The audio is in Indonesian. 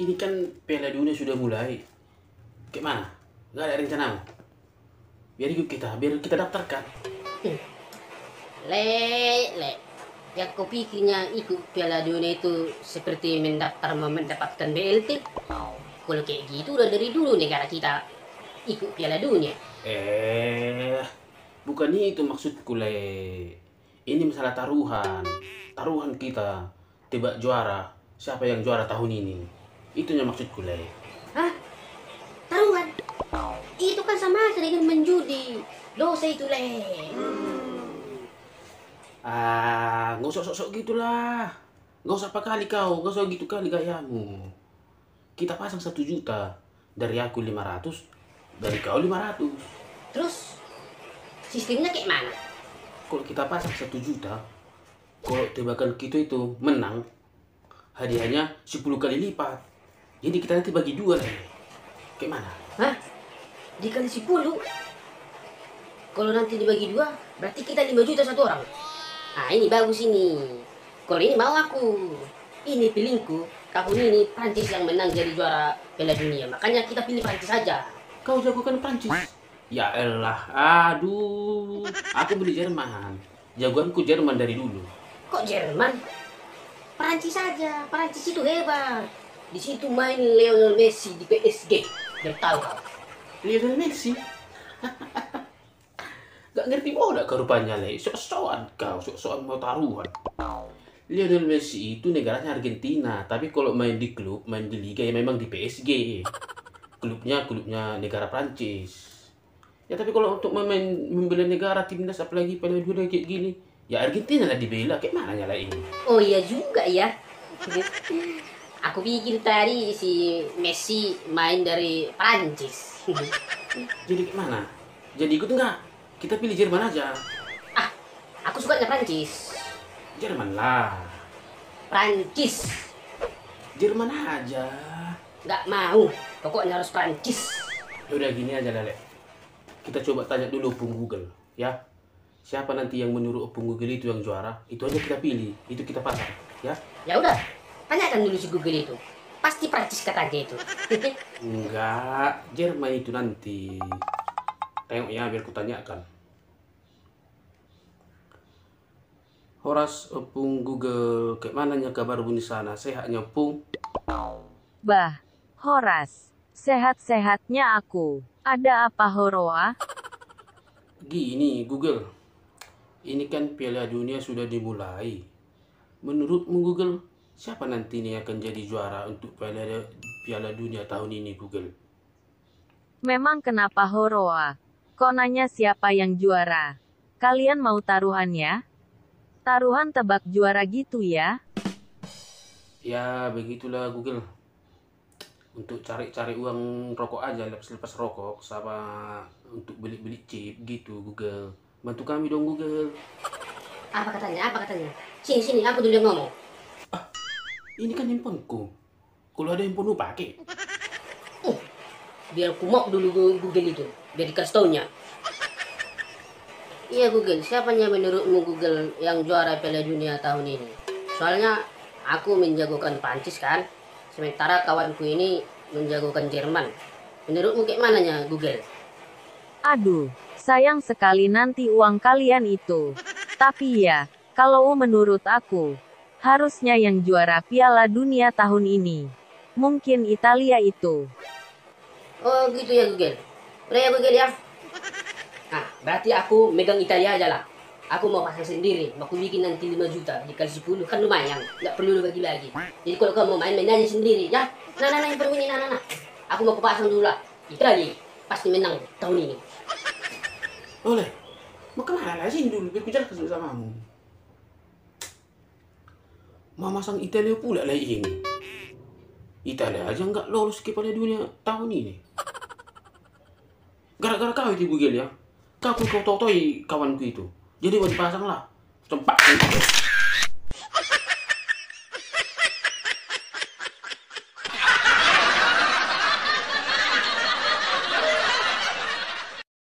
Ini kan Piala Dunia sudah mulai. Gimana? Gak ada rencana? Biar kita daftarkan. Le. Yang kau pikirnya ikut Piala Dunia itu seperti mendapatkan BLT? Kalau kayak gitu udah dari dulu negara kita ikut Piala Dunia. Bukan itu maksudku, Le. Ini masalah taruhan. Taruhan kita. Tebak juara. Siapa yang juara tahun ini? Itunya maksudku, Le. Hah? Taruhan? Itu kan sama aja dengan menjudi. Dosa itu, Le. Nggak usah sok-sok gitulah. Nggak usah apa kali kau. Nggak usah gitu kali gayamu. Kita pasang 1 juta. Dari aku 500. Dari kau 500. Terus sistemnya kayak mana? Kalau kita pasang 1 juta, kalau tebakan kita itu menang, hadiahnya 10 kali lipat. Jadi kita nanti bagi 2 lah. Kayak mana? Hah? Dikali 10? Kalau nanti dibagi 2, berarti kita 5 juta satu orang. Nah, ini bagus ini. Kalau ini mau aku. Ini pilihku. Tahun ini Prancis yang menang jadi juara Piala Dunia. Makanya kita pilih Prancis saja. Kau jagokan Prancis? Ya elah, aduh. Aku beli Jerman. Jagoanku Jerman dari dulu. Kok Jerman? Prancis saja. Prancis itu hebat. Di situ main Lionel Messi di PSG. Biar tahu kau. Lionel Messi? Gak ngerti bola kau rupanya, Le. Sok-sokan kau, sok-sokan mau taruhan. Lionel Messi itu negaranya Argentina, tapi kalau main di klub, main di liga ya memang di PSG. Klubnya negara Prancis. Ya tapi kalau untuk membela negara timnas apalagi Piala Dunia kayak gini, ya Argentina lah dibela. Kayak mana nyala ini? Oh iya juga ya. Aku pikir tadi si Messi main dari Prancis. Jadi gimana? Jadi ikut enggak? Kita pilih Jerman aja. Ah, aku sukanya Prancis. Jerman lah. Prancis. Jerman aja. Nggak mau. Pokoknya harus Prancis. Ya udah gini aja, Lele. Kita coba tanya dulu Opung Google, ya. Siapa nanti yang menurut Opung Google itu yang juara, itu aja kita pilih, itu kita pasang, ya. Ya udah, tanyakan dulu si Google itu. Pasti Prancis katanya itu. Enggak, Jerman itu nanti. Tengok ya, biar kutanyakan. Horas Opung Google, kayak mananya kabar di sana? Sehatnya Opung? Bah, Horas, sehat-sehatnya aku. Ada apa Horoa? Gini Google, ini kan Piala Dunia sudah dimulai. Menurutmu Google, siapa nanti nih akan jadi juara untuk Piala Dunia tahun ini Google? Memang kenapa Horoa? Kok nanya siapa yang juara? Kalian mau taruhan ya? Taruhan tebak juara gitu ya? Ya begitulah Google. Untuk cari-cari uang rokok aja, lepas-lepas rokok, sama untuk beli-beli chip gitu Google. Bantu kami dong Google. Apa katanya? Sini, aku dulu yang ngomong. Ini kan handphoneku. Kalau ada handphone lu pakai. Biar aku mau dulu Google itu. Biar dikasih taunya. Iya Google, siapanya menurutmu Google yang juara Piala Dunia tahun ini? Soalnya aku menjagokan Prancis kan. Sementara kawanku ini menjagokan Jerman. Menurutmu kayak mananya Google? Aduh, sayang sekali nanti uang kalian itu. Tapi ya, kalau menurut aku, harusnya yang juara Piala Dunia tahun ini. Mungkin Italia itu. Oh gitu ya Google. Udah ya Google ya. Nah, berarti aku megang Italia aja lah. Aku mau pasang sendiri. Aku bikin nanti 5 juta dikali 10 kan lumayan. Nggak perlu bagi-bagi. Jadi kalau kamu main aja sendiri ya. Nah, yang perlu ini, nah. Aku mau pasang dulu lah. Italia pasti menang tahun ini. Oleh, mau kemana sih dulu? Biar ku jelaskan samamu. Mau masang Italia pula lah ini. Italia aja nggak lolos ke Piala Dunia tahun ini. Gara-gara kau itu Google ya. Kau tahu kawanku itu. Jadi mau dipasang lah. Sempat.